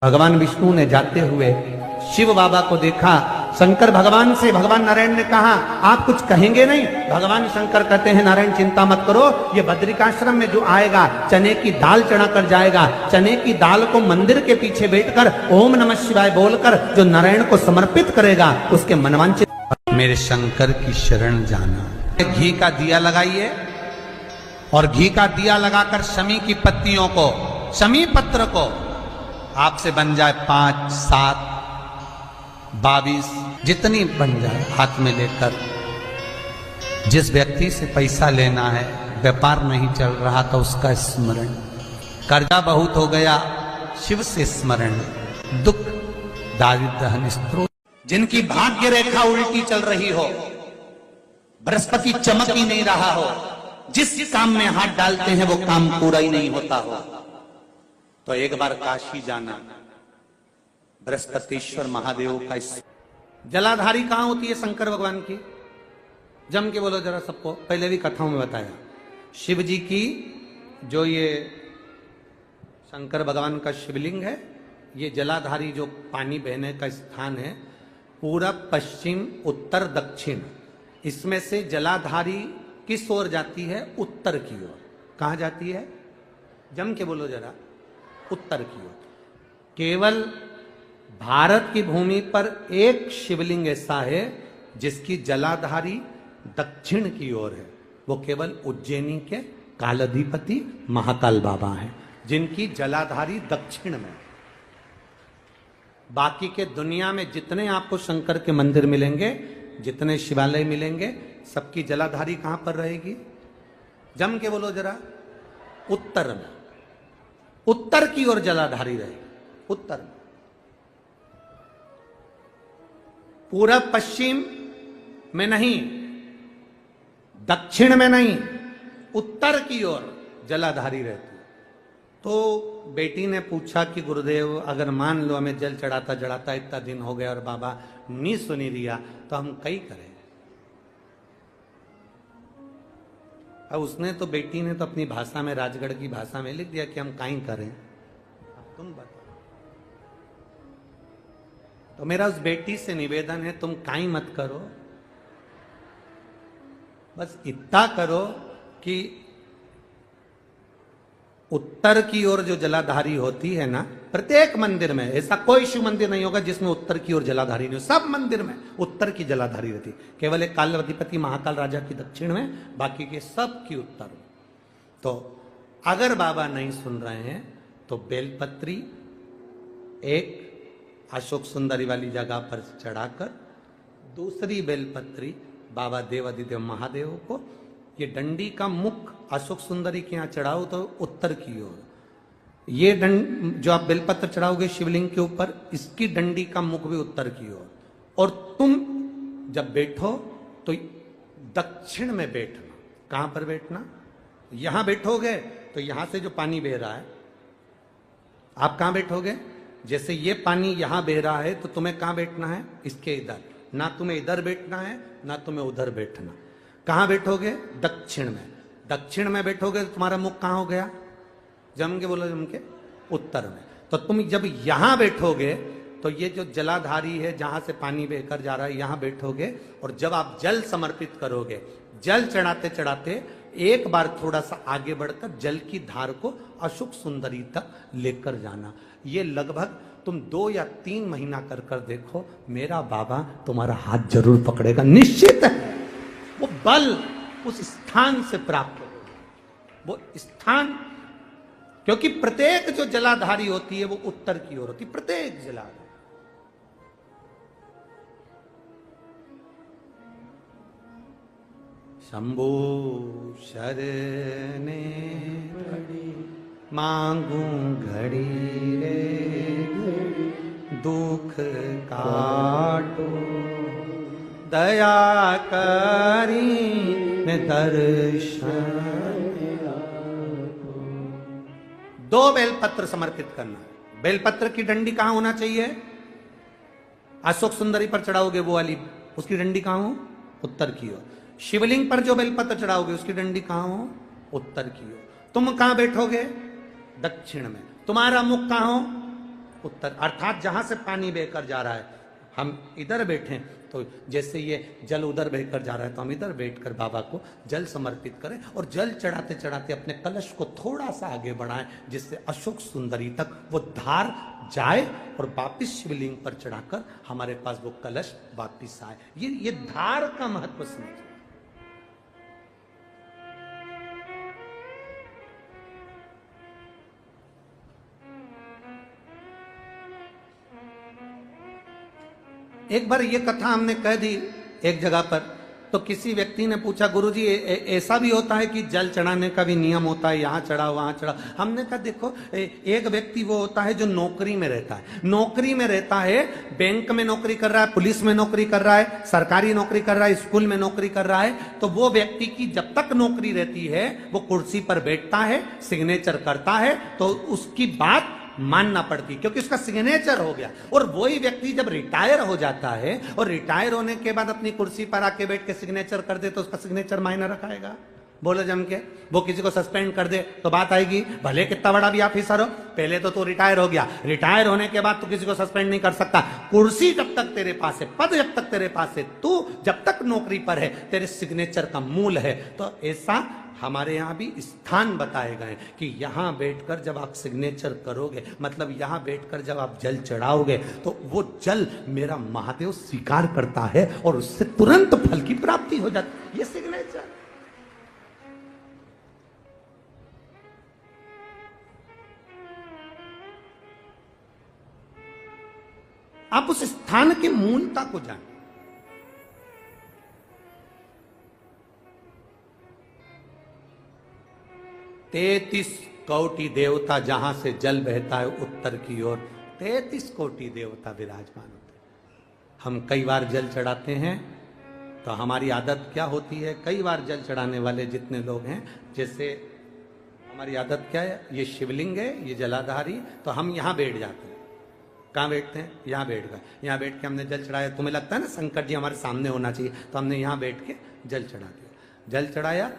भगवान विष्णु ने जाते हुए शिव बाबा को देखा। शंकर भगवान से, भगवान नारायण ने कहा आप कुछ कहेंगे नहीं? भगवान शंकर कहते हैं नारायण चिंता मत करो, ये बद्रिकाश्रम में जो आएगा चने की दाल चढ़ा कर जाएगा, चने की दाल को मंदिर के पीछे बैठकर ओम नमः शिवाय बोलकर जो नारायण को समर्पित करेगा उसके मनवांचित। मेरे शंकर की शरण जाना। घी का दिया लगाइए और घी का दिया लगाकर शमी की पत्तियों को, शमी पत्र को आपसे बन जाए 5, 7, 22 जितनी बन जाए, हाथ में लेकर जिस व्यक्ति से पैसा लेना है, व्यापार नहीं चल रहा था उसका स्मरण, कर्जा बहुत हो गया शिव से स्मरण, दुख दारिद्र हन स्त्रोत, जिनकी भाग्य रेखा उल्टी चल रही हो, बृहस्पति चमक ही नहीं रहा हो, जिस काम में हाथ डालते हैं वो काम पूरा ही नहीं होता हो, तो एक बार काशी जाना। बृहस्पतिश्वर महादेव का जलाधारी कहां होती है शंकर भगवान की? जम के बोलो जरा सबको, पहले भी कथाओं में बताया। शिव जी की जो ये शंकर भगवान का शिवलिंग है, ये जलाधारी जो पानी बहने का स्थान है, पूरब, पश्चिम, उत्तर, दक्षिण, इसमें से जलाधारी किस ओर जाती है? उत्तर की ओर। कहां जाती है? जम के बोलो जरा, उत्तर की ओर। केवल भारत की भूमि पर एक शिवलिंग ऐसा है जिसकी जलाधारी दक्षिण की ओर है, वो केवल उज्जैनी के कालाधिपति महाकाल बाबा हैं जिनकी जलाधारी दक्षिण में। बाकी के दुनिया में जितने आपको शंकर के मंदिर मिलेंगे, जितने शिवालय मिलेंगे, सबकी जलाधारी कहां पर रहेगी? जम के बोलो जरा, उत्तर में। उत्तर की ओर जलाधारी रहेगी, उत्तर में। पूरब पश्चिम में नहीं, दक्षिण में नहीं, उत्तर की ओर जलाधारी रहती है। तो बेटी ने पूछा कि गुरुदेव अगर मान लो हमें जल चढ़ाता चढ़ाता इतना दिन हो गया और बाबा नहीं सुनी दिया तो हम कई करें? अब उसने तो, बेटी ने तो अपनी भाषा में, राजगढ़ की भाषा में लिख दिया कि हम काई करें। अब तुम बताओ। तो मेरा उस बेटी से निवेदन है, तुम काई मत करो, बस इतना करो कि उत्तर की ओर जो जलाधारी होती है ना, प्रत्येक मंदिर में, ऐसा कोई शिव मंदिर नहीं होगा जिसमें उत्तर की ओर जलाधारी नहीं हो, सब मंदिर में उत्तर की जलाधारी रहती। केवल एक कालाधिपति महाकाल राजा की दक्षिण में, बाकी के सब की उत्तर में। तो अगर बाबा नहीं सुन रहे हैं तो बेलपत्री एक अशोक सुंदरी वाली जगह पर चढ़ाकर, दूसरी बेलपत्री बाबा देवादिदेव महादेव को, ये डंडी का मुख अशोक सुंदरी के यहाँ चढ़ाओ तो उत्तर की ओर, ये जो आप बेलपत्र चढ़ाओगे शिवलिंग के ऊपर, इसकी डंडी का मुख भी उत्तर की ओर। और तुम जब बैठो तो दक्षिण में बैठना। कहां पर बैठना? यहां बैठोगे तो यहां से जो पानी बह रहा है, आप कहां बैठोगे? जैसे ये पानी यहां बह रहा है तो तुम्हें कहां बैठना है? इसके इधर। ना तुम्हें इधर बैठना है ना तुम्हें उधर बैठना। कहां बैठोगे? दक्षिण में। दक्षिण में बैठोगे तो तुम्हारा मुख कहां हो गया? जम के बोलो, जम के, उत्तर में। तो तुम जब यहां बैठोगे तो ये जो जलाधारी है जहां से पानी बहकर जा रहा है, यहां बैठोगे। और जब आप जल समर्पित करोगे, जल चढ़ाते चढ़ाते एक बार थोड़ा सा आगे बढ़कर जल की धार को अशोक सुंदरी तक लेकर जाना। ये लगभग तुम 2 या 3 महीना कर कर देखो, मेरा बाबा तुम्हारा हाथ जरूर पकड़ेगा, निश्चित है। वो बल उस स्थान से प्राप्त होगा, वो स्थान, क्योंकि प्रत्येक जो जलाधारी होती है वो उत्तर की ओर होती है, प्रत्येक जलाधारी। शंभो शरणे मांगू घड़ी रे, दुख काटो दया करी दर्शन। 2 बेलपत्र समर्पित करना। बेलपत्र की डंडी कहां होना चाहिए? अशोक सुंदरी पर चढ़ाओगे वो वाली, उसकी डंडी कहां हो? उत्तर की ओर। शिवलिंग पर जो बेलपत्र चढ़ाओगे उसकी डंडी कहां हो? उत्तर की ओर। तुम कहां बैठोगे? दक्षिण में। तुम्हारा मुख कहां हो? उत्तर, अर्थात जहां से पानी बहकर जा रहा है, हम इधर बैठे तो जैसे ये जल उधर बहकर जा रहा है तो हम इधर बैठकर बाबा को जल समर्पित करें और जल चढ़ाते चढ़ाते अपने कलश को थोड़ा सा आगे बढ़ाएं, जिससे अशोक सुंदरी तक वो धार जाए और वापिस शिवलिंग पर चढ़ाकर हमारे पास वो कलश वापिस आए। ये धार का महत्व समझिए। एक बार ये कथा हमने कह दी एक जगह पर, तो किसी व्यक्ति ने पूछा, गुरुजी ऐसा भी होता है कि जल चढ़ाने का भी नियम होता है, यहाँ चढ़ा वहां चढ़ा? हमने कहा देखो, एक व्यक्ति वो होता है जो नौकरी में रहता है, नौकरी में रहता है, बैंक में नौकरी कर रहा है, पुलिस में नौकरी कर रहा है, सरकारी नौकरी कर रहा है, स्कूल में नौकरी कर रहा है, तो वो व्यक्ति की जब तक नौकरी रहती है वो कुर्सी पर बैठता है, सिग्नेचर करता है, तो उसकी बात मानना पड़ती, क्योंकि उसका सिग्नेचर हो गया। और वही व्यक्ति जब रिटायर हो जाता है और रिटायर होने के बाद अपनी कुर्सी पर आके बैठ के सिग्नेचर कर दे, तो उसका सिग्नेचर मायने रखाएगा? बोलो जम के। वो किसी को सस्पेंड कर दे तो बात आएगी, भले कितना बड़ा भी ऑफिसर हो, पहले तो तू रिटायर हो गया, रिटायर होने के बाद तू किसी को सस्पेंड नहीं कर सकता। कुर्सी जब तक तेरे पास है, पद जब तक तेरे पास है, तू जब तक नौकरी पर है, तेरे सिग्नेचर का मूल है। तो ऐसा हमारे यहां भी स्थान बताए गए कि यहां बैठकर जब आप सिग्नेचर करोगे, मतलब यहां बैठकर जब आप जल चढ़ाओगे, तो वो जल मेरा महादेव स्वीकार करता है और उससे तुरंत फल की प्राप्ति हो जाती है। ये सिग्नेचर। आप उस स्थान की मूलता को जानें। तैतीस कोटि देवता जहां से जल बहता है उत्तर की ओर, 33 कोटि देवता विराजमान होते हैं। हम कई बार जल चढ़ाते हैं तो हमारी आदत क्या होती है, कई बार जल चढ़ाने वाले जितने लोग हैं, जैसे हमारी आदत क्या है, ये शिवलिंग है, ये जलाधारी, तो हम यहां बैठ जाते हैं। कहाँ बैठते हैं? यहाँ बैठ गए, यहाँ बैठ के हमने जल चढ़ाया। तुम्हें लगता है ना शंकर जी हमारे सामने होना चाहिए, तो हमने यहाँ बैठ के जल चढ़ा दिया। जल चढ़ाया,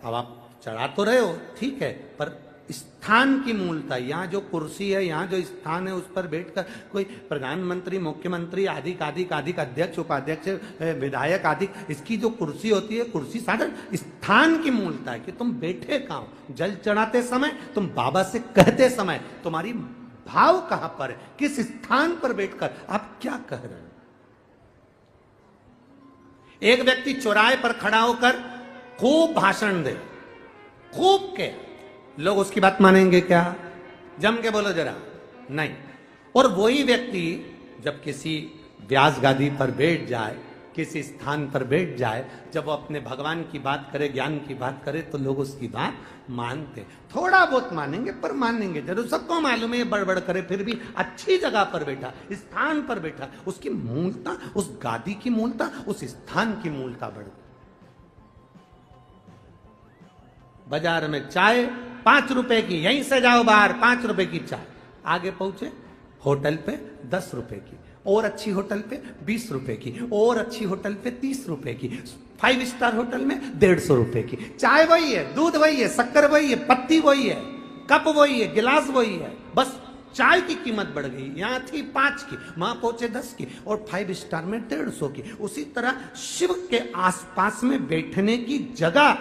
अब आप चढ़ा तो रहे हो, ठीक है, पर स्थान की मूलता, यहाँ जो कुर्सी है, यहाँ जो स्थान है, उस पर बैठकर कोई प्रधानमंत्री, मुख्यमंत्री, आदि अध्यक्ष, उपाध्यक्ष, विधायक आदि, इसकी जो कुर्सी होती है, कुर्सी साधारण स्थान की मूलता है कि तुम बैठे कहाँ हो। जल चढ़ाते समय, तुम बाबा से कहते समय, तुम्हारी भाव कहां पर है, किस स्थान पर बैठकर आप क्या कह रहे हो। एक व्यक्ति चौराहे पर खड़ा होकर खूब भाषण दे, खूब के, लोग उसकी बात मानेंगे क्या? जम के बोलो जरा, नहीं। और वही व्यक्ति जब किसी व्यास गादी पर बैठ जाए, किसी स्थान पर बैठ जाए, जब वो अपने भगवान की बात करे, ज्ञान की बात करे, तो लोग उसकी बात मानते, थोड़ा बहुत मानेंगे पर मानेंगे जरूर। सबको मालूम है ये बड़बड़ करे, फिर भी अच्छी जगह पर बैठा, स्थान पर बैठा, उसकी मूलता, उस गादी की मूलता, उस स्थान की मूलता बढ़ गई। बाजार में चाय 5 रुपए की, यहीं से जाओ बाहर 5 रुपए की चाय, आगे पहुंचे होटल पे 10 रुपए की, और अच्छी होटल पे 20 रुपए की, और अच्छी होटल पे 30 रुपए की, 5 स्टार होटल में 150 रुपए की। चाय वही है, दूध वही है, शक्कर वही है, पत्ती वही है, कप वही है, गिलास वही है, बस चाय की कीमत बढ़ गई। यहां थी 5 की, वहां पहुंचे 10 की, और 5 स्टार में 150 की। उसी तरह शिव के आसपास में बैठने की जगह,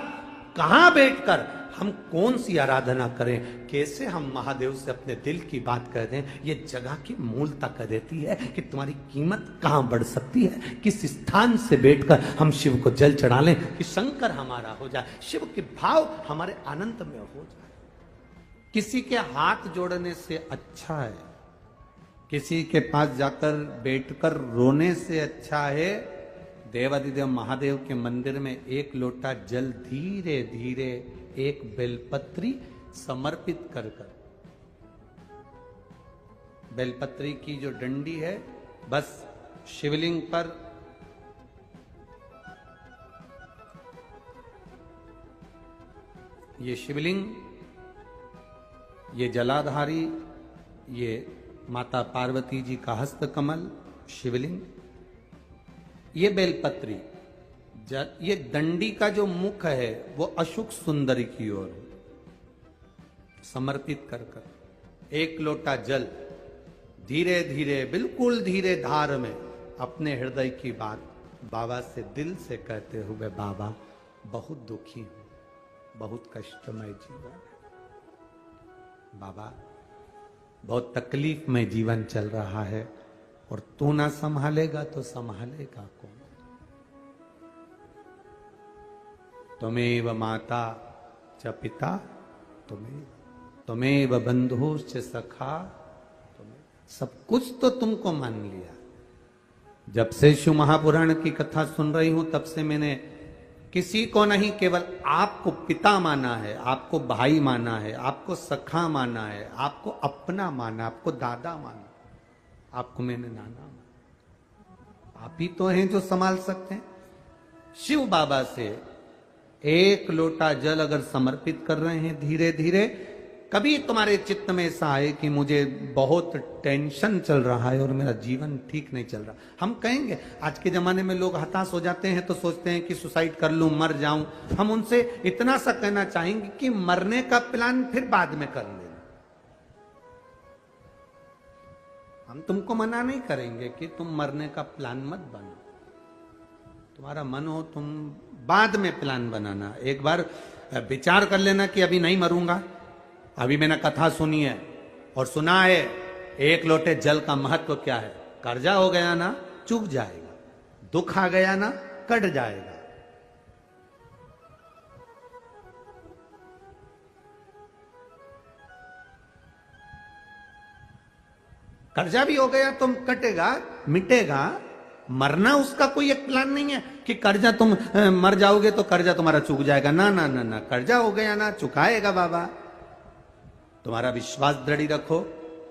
कहां बैठकर हम कौन सी आराधना करें, कैसे हम महादेव से अपने दिल की बात कर दें, ये जगह की मूलता कर देती है कि तुम्हारी कीमत कहां बढ़ सकती है। किस स्थान से बैठकर हम शिव को जल चढ़ा लें कि शंकर हमारा हो जाए, शिव के भाव हमारे आनंद में हो जाए। किसी के हाथ जोड़ने से अच्छा है, किसी के पास जाकर बैठकर रोने से अच्छा है देवादिदेव महादेव के मंदिर में एक लोटा जल धीरे धीरे एक बेलपत्री समर्पित कर कर, बेलपत्री की जो डंडी है, बस शिवलिंग पर ये शिवलिंग, ये जलाधारी, ये माता पार्वती जी का हस्त कमल शिवलिंग, ये बेलपत्री, ये दंडी का जो मुख है वो अशोक सुंदरी की ओर समर्पित कर कर एक लोटा जल धीरे धीरे बिल्कुल धीरे धार में अपने हृदय की बात बाबा से दिल से कहते हुए, बाबा बहुत दुखी हूं, बहुत कष्टमय जीवन है, बाबा बहुत तकलीफ में जीवन चल रहा है, और तू ना संभालेगा तो संभालेगा कौन? त्वमेव माता च पिता त्वमेव बंधुश्च सखा, सब कुछ तो तुमको मान लिया। जब से शिव महापुराण की कथा सुन रही हूं तब से मैंने किसी को नहीं, केवल आपको पिता माना है, आपको भाई माना है, आपको सखा माना है, आपको अपना माना, आपको दादा माना, आपको मैंने नाना माना। आप ही तो हैं जो संभाल सकते हैं। शिव बाबा से एक लोटा जल अगर समर्पित कर रहे हैं धीरे धीरे, कभी तुम्हारे चित्त में ऐसा आए कि मुझे बहुत टेंशन चल रहा है और मेरा जीवन ठीक नहीं चल रहा, हम कहेंगे, आज के जमाने में लोग हताश हो जाते हैं तो सोचते हैं कि सुसाइड कर लूं, मर जाऊं। हम उनसे इतना सा कहना चाहेंगे कि मरने का प्लान फिर बाद में कर लेना। हम तुमको मना नहीं करेंगे कि तुम मरने का प्लान मत बनाओ, तुम्हारा मन हो तुम बाद में प्लान बनाना। एक बार विचार कर लेना कि अभी नहीं मरूंगा, अभी मैंने कथा सुनी है और सुना है एक लोटे जल का महत्व क्या है। कर्जा हो गया ना चुक जाएगा, दुख आ गया ना कट जाएगा। कर्जा भी हो गया तो कटेगा, मिटेगा। मरना उसका कोई एक प्लान नहीं है कि कर्जा तुम मर जाओगे तो कर्जा तुम्हारा चुक जाएगा। ना ना ना ना, कर्जा हो गया ना चुकाएगा बाबा। तुम्हारा विश्वास दृढ़ रखो,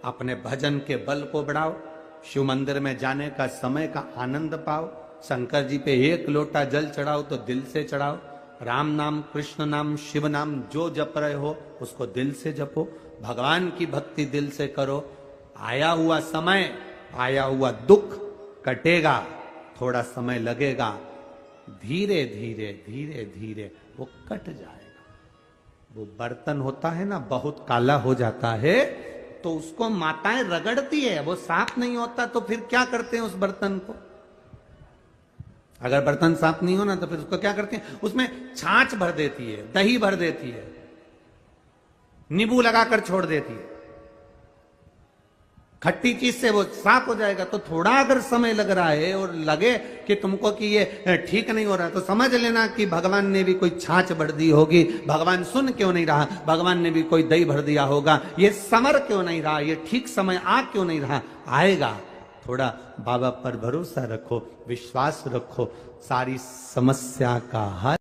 अपने भजन के बल को बढ़ाओ, शिव मंदिर में जाने का समय का आनंद पाओ, शंकर जी पे एक लोटा जल चढ़ाओ तो दिल से चढ़ाओ, राम नाम कृष्ण नाम शिव नाम जो जप रहे हो उसको दिल से जपो, भगवान की भक्ति दिल से करो। आया हुआ समय, आया हुआ दुख कटेगा, थोड़ा समय लगेगा, धीरे धीरे धीरे धीरे वो कट जाएगा। वो बर्तन होता है ना बहुत काला हो जाता है तो उसको माताएं रगड़ती है, वो साफ नहीं होता तो फिर क्या करते हैं उस बर्तन को? अगर बर्तन साफ नहीं हो ना तो फिर उसको क्या करते हैं, उसमें छाछ भर देती है, दही भर देती है, नींबू लगाकर छोड़ देती है, खट्टी चीज से वो साफ हो जाएगा। तो थोड़ा अगर समय लग रहा है और लगे कि तुमको कि ये ठीक नहीं हो रहा तो समझ लेना कि भगवान ने भी कोई छाछ भर दी होगी, भगवान सुन क्यों नहीं रहा, भगवान ने भी कोई दही भर दिया होगा, ये समर क्यों नहीं रहा, ये ठीक समय आ क्यों नहीं रहा। आएगा, थोड़ा बाबा पर भरोसा रखो, विश्वास रखो, सारी समस्या का हल।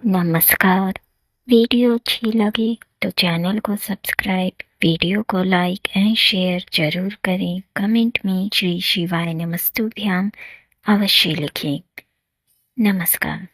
नमस्कार। वीडियो अच्छी लगी तो चैनल को सब्सक्राइब, वीडियो को लाइक एंड शेयर जरूर करें। कमेंट में श्री शिवाय नमस्तुभ्याम अवश्य लिखें। नमस्कार।